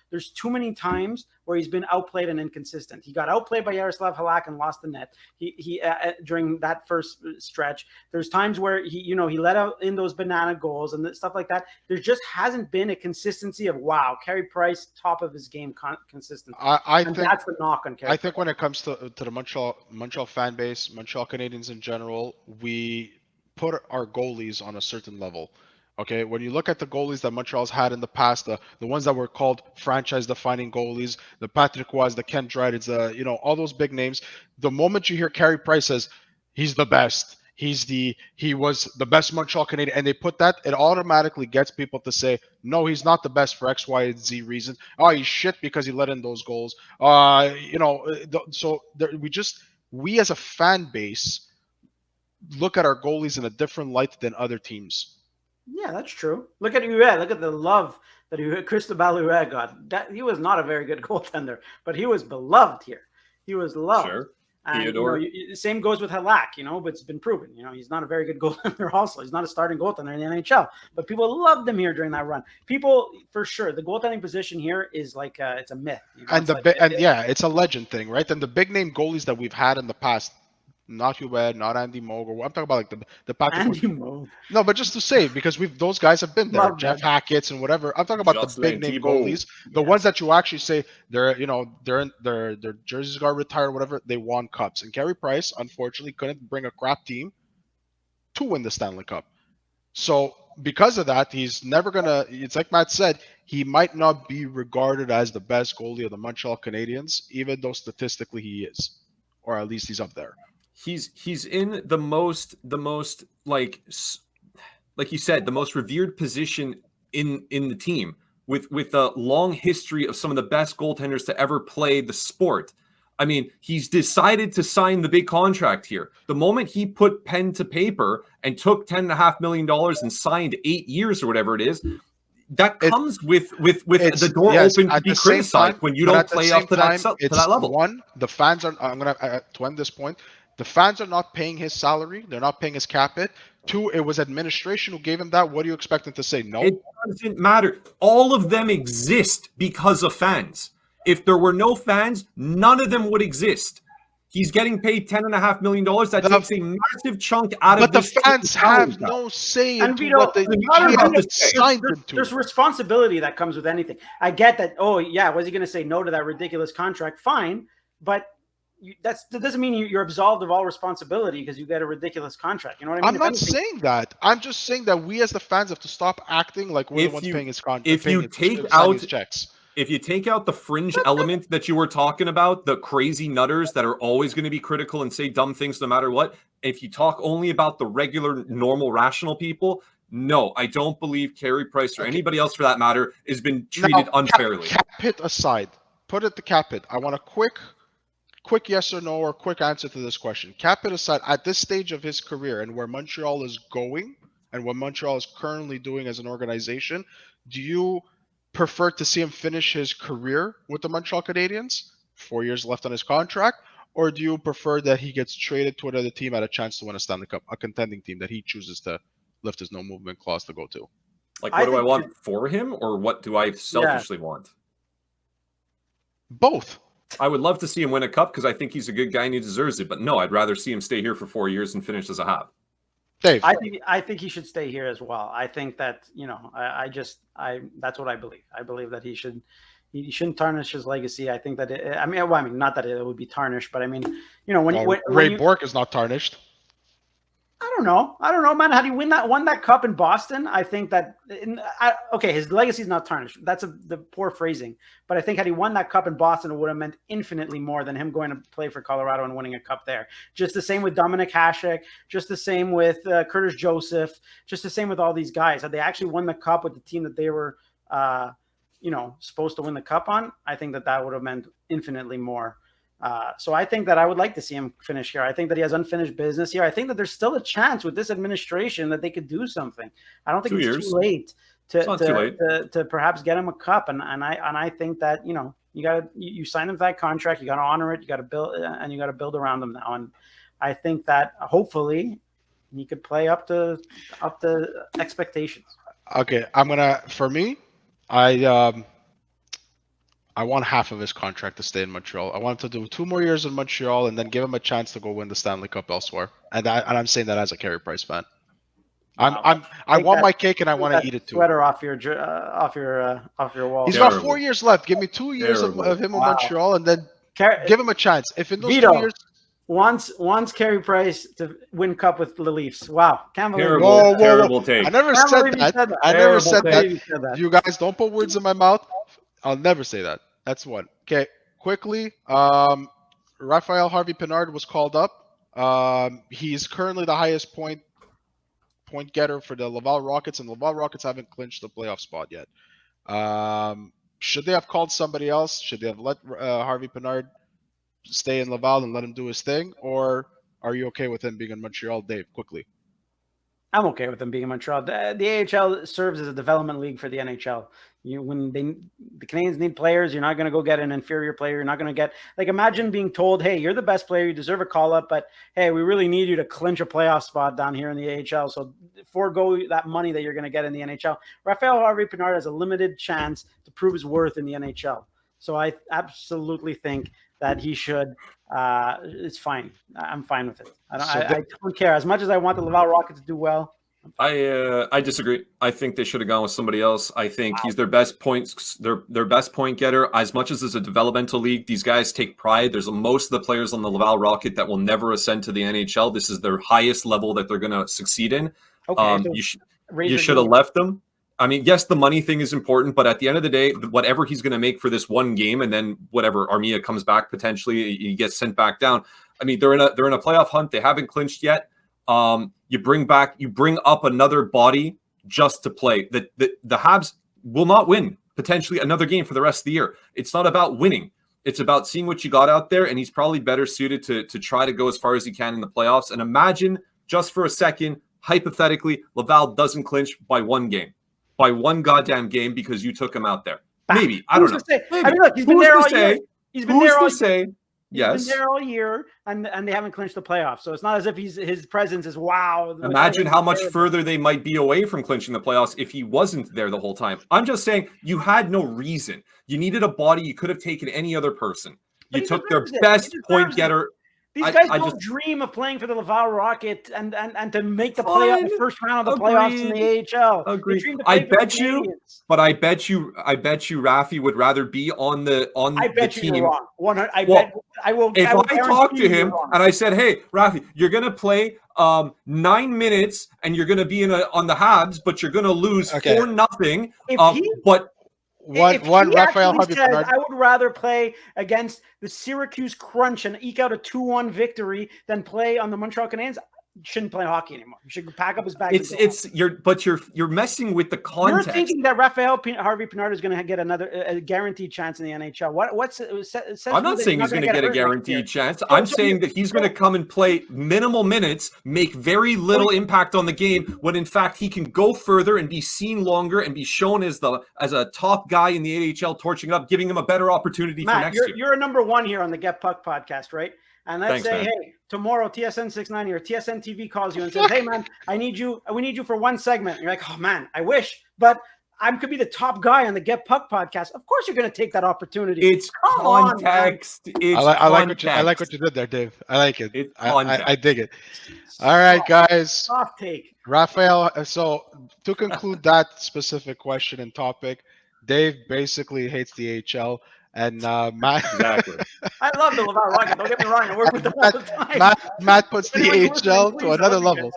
Speaker 3: there's too many times where he's been outplayed and inconsistent. He got outplayed by Yaroslav Halak and lost the net. He during that first stretch. There's times where he let out in those banana goals and stuff like that. There just hasn't been a consistency of Carey Price, top of his game consistency.
Speaker 2: I think
Speaker 3: that's the knock on Carey.
Speaker 2: I think when it comes to the Montreal fan base, Montreal Canadiens in general, we put our goalies on a certain level. Okay, when you look at the goalies that Montreal's had in the past, the ones that were called franchise-defining goalies, the Patrick Roy, the Ken Dryden's, all those big names. The moment you hear Carey Price says he's the best, he was the best Montreal Canadian, and they put that, it automatically gets people to say, no, he's not the best for X, Y, and Z reason. Oh, he's shit because he let in those goals. We as a fan base look at our goalies in a different light than other teams.
Speaker 3: Yeah, that's true. Look at Huet. Look at the love that Cristobal Huet got. He was not a very good goaltender, but he was beloved here. He was loved.
Speaker 4: Sure.
Speaker 3: And, same goes with Halak, but it's been proven. He's not a very good goaltender also. He's not a starting goaltender in the NHL. But people loved him here during that run. People, for sure, the goaltending position here is like it's a myth.
Speaker 2: It's a legend thing, right? And the big name goalies that we've had in the past, not Hubert, not Andy Mogul. I'm talking about like the Patrick.
Speaker 3: Andy Mo.
Speaker 2: No, but just to say, because those guys have been there,
Speaker 3: Love
Speaker 2: Jeff
Speaker 3: that.
Speaker 2: Hackett's and whatever. I'm talking about the
Speaker 4: Jocelyn
Speaker 2: big name
Speaker 4: Thibault.
Speaker 2: goalies, the ones that you actually say their jerseys got retired or whatever. They won cups, and Carey Price unfortunately couldn't bring a crap team to win the Stanley Cup. So because of that, he's never gonna. It's like Matt said, he might not be regarded as the best goalie of the Montreal Canadiens, even though statistically he is, or at least he's up there.
Speaker 4: He's in the most like you said, the most revered position in the team with a long history of some of the best goaltenders to ever play the sport. I mean, he's decided to sign the big contract here. The moment he put pen to paper and took $10.5 million and signed 8 years or whatever it is, that comes with the door open to be criticized when you don't play up to that level.
Speaker 2: One, the fans are. I'm gonna to end this point. The fans are not paying his salary. They're not paying his cap hit. Two, it was administration who gave him that. What do you expect him to say? No.
Speaker 4: It doesn't matter. All of them exist because of fans. If there were no fans, none of them would exist. He's getting paid $10.5 million. That takes a massive chunk out of this.
Speaker 2: But the fans have no say into what they
Speaker 3: signed them to. There's responsibility that comes with anything. I get that. Oh, yeah. Was he going to say no to that ridiculous contract? Fine. But that doesn't mean you're absolved of all responsibility because you get a ridiculous contract. You know what I mean?
Speaker 2: I'm not saying that. I'm just saying that we as the fans have to stop acting like we're the ones paying his contract.
Speaker 4: If you take out checks. If you take out the fringe element that you were talking about, the crazy nutters that are always going to be critical and say dumb things no matter what, if you talk only about the regular, normal, rational people, no, I don't believe Carey Price or anybody else for that matter has been treated unfairly.
Speaker 2: Cap hit aside. Put it to cap hit. I want a quick yes or no or quick answer to this question. Cap hit aside, at this stage of his career and where Montreal is going and what Montreal is currently doing as an organization, do you prefer to see him finish his career with the Montreal Canadiens, 4 years left on his contract, or do you prefer that he gets traded to another team at a chance to win a Stanley Cup, a contending team that he chooses to lift his no movement clause to go to?
Speaker 4: Like, what do I want for him, or what do I selfishly want?
Speaker 2: Both.
Speaker 4: I would love to see him win a cup because I think he's a good guy and he deserves it. But no, I'd rather see him stay here for 4 years and finish as a Hab.
Speaker 2: Dave.
Speaker 3: I think he should stay here as well. I think that, that's what I believe. I believe that he shouldn't tarnish his legacy. I think that not that it would be tarnished, but I mean, when
Speaker 2: Ray Bourque is not tarnished.
Speaker 3: I don't know, man. Had he won that cup in Boston, I think that his legacy is not tarnished. That's the poor phrasing. But I think had he won that cup in Boston, it would have meant infinitely more than him going to play for Colorado and winning a cup there. Just the same with Dominik Hasek. Just the same with Curtis Joseph. Just the same with all these guys. Had they actually won the cup with the team that they were, supposed to win the cup on, I think that would have meant infinitely more. So I think that I would like to see him finish here. I think that he has unfinished business here. I think that there's still a chance with this administration that they could do something. I don't think it's too late to perhaps get him a cup. And I think that, you sign him that contract, you got to honor it, you got to build around him now. And I think that hopefully he could play up to expectations.
Speaker 2: Okay, for me, I want half of his contract to stay in Montreal. I want him to do 2 more years in Montreal and then give him a chance to go win the Stanley Cup elsewhere. And I'm saying that as a Carey Price fan. I want my cake and I want to eat it too.
Speaker 3: Sweater off your wall.
Speaker 2: He's got 4 years left. Give me 2 years of him in Montreal and then give him a chance. If in those
Speaker 3: Vito
Speaker 2: 2 years
Speaker 3: wants Carey Price to win cup with the Leafs. Wow, can't believe
Speaker 4: terrible take.
Speaker 2: I never said that. I never said that. You guys don't put words in my mouth. I'll never say that. That's one. Okay, quickly. Rafael Harvey-Pinard was called up. He's currently the highest point getter for the Laval Rockets, and Laval Rockets haven't clinched the playoff spot yet. Should they have called somebody else? Should they have let Harvey-Pinard stay in Laval and let him do his thing? Or are you okay with him being in Montreal? Dave, quickly.
Speaker 3: I'm okay with them being in Montreal. The AHL serves as a development league for the NHL. When the Canadiens need players, you're not going to go get an inferior player. You're not going to get, imagine being told, hey, you're the best player. You deserve a call-up, but, hey, we really need you to clinch a playoff spot down here in the AHL. So forego that money that you're going to get in the NHL. Rafael Harvey-Pinard has a limited chance to prove his worth in the NHL. So I absolutely think that he should. It's fine. I'm fine with it. I don't care as much as I want the Laval Rocket to do well.
Speaker 4: I disagree. I think they should have gone with somebody else. I think he's their best points, their best point getter. As much as it's a developmental league, these guys take pride. There's most of the players on the Laval Rocket that will never ascend to the NHL. This is their highest level that they're going to succeed in.
Speaker 3: Okay,
Speaker 4: you should have left them. I mean, yes, the money thing is important, but at the end of the day, whatever he's going to make for this one game, and then whatever Armia comes back potentially, he gets sent back down. I mean, they're in a playoff hunt. They haven't clinched yet. You bring up another body just to play. The Habs will not win potentially another game for the rest of the year. It's not about winning. It's about seeing what you got out there, and he's probably better suited to try to go as far as he can in the playoffs. And imagine just for a second, hypothetically, Laval doesn't clinch by one goddamn game because you took him out there. Maybe. I don't know.
Speaker 3: I mean, look, he's been there all year. He's been there all year.
Speaker 4: Yes.
Speaker 3: He's been there all year, and they haven't clinched the playoffs. So it's not as if his presence is wow.
Speaker 4: Imagine how much further they might be away from clinching the playoffs if he wasn't there the whole time. I'm just saying you had no reason. You needed a body. You could have taken any other person. You took their best point getter.
Speaker 3: These guys don't dream of playing for the Laval Rocket and to make the playoff, the first round of the playoffs in the AHL.
Speaker 4: Agreed. I bet you, Rafi would rather be on the team.
Speaker 3: I bet you're wrong. I will.
Speaker 4: If I talked to him and I said, "Hey, Rafi, you're gonna play 9 minutes and you're gonna be on the Habs, but you're gonna lose 4-0."
Speaker 2: One Rafael Harvey-Pinard.
Speaker 3: I would rather play against the Syracuse Crunch and eke out a 2-1 victory than play on the Montreal Canadiens. Shouldn't play hockey anymore. You should pack up his bag.
Speaker 4: You're messing with the context.
Speaker 3: You're thinking that Rafael Harvey-Pinard is going to get a guaranteed chance in the NHL.
Speaker 4: I'm not saying he's going to get a guaranteed chance. I'm saying that he's going to come and play minimal minutes, make very little impact on the game, when in fact he can go further and be seen longer and be shown as a top guy in the AHL, torching up, giving him a better opportunity for next year.
Speaker 3: You're a number one here on the Getpuckd podcast, right? And let's say,
Speaker 4: man.
Speaker 3: hey, tomorrow TSN 690 or TSN TV calls you and says, hey, man, we need you for one segment. And you're like, oh, man, I wish. But I could be the top guy on the Getpuckd podcast. Of course you're going to take that opportunity.
Speaker 4: It's context.
Speaker 2: I like what you did there, Dave. I like it. I dig it. All right, guys.
Speaker 3: Soft take.
Speaker 2: Raphael, so to conclude that specific question and topic, Dave basically hates the AHL. And Matt,
Speaker 4: exactly.
Speaker 3: I love the Laval Rocket. Don't get me wrong. I work with them all the time.
Speaker 2: Matt puts the AHL to another level.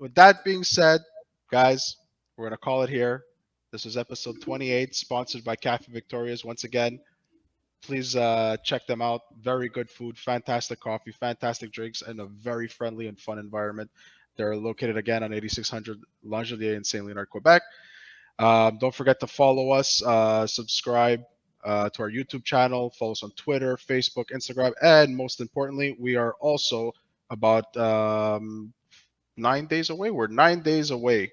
Speaker 2: With that being said, guys, we're gonna call it here. This is episode 28, sponsored by Cafe Victoria's. Once again, please check them out. Very good food, fantastic coffee, fantastic drinks, and a very friendly and fun environment. They're located again on 8600 Langelier in Saint Leonard, Quebec. Don't forget to follow us, subscribe to our YouTube channel, follow us on Twitter, Facebook, Instagram, and most importantly, we are also about 9 days away. We're 9 days away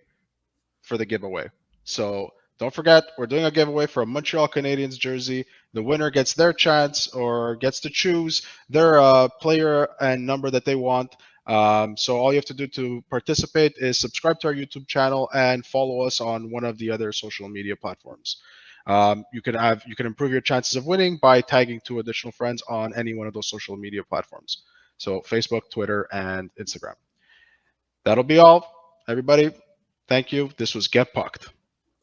Speaker 2: for the giveaway. So don't forget, we're doing a giveaway for a Montreal Canadiens jersey. The winner gets their chance or gets to choose their player and number that they want. So all you have to do to participate is subscribe to our YouTube channel and follow us on one of the other social media platforms. You can improve your chances of winning by tagging 2 additional friends on any one of those social media platforms. So Facebook, Twitter, and Instagram. That'll be all, everybody. Thank you. This was Getpuckd.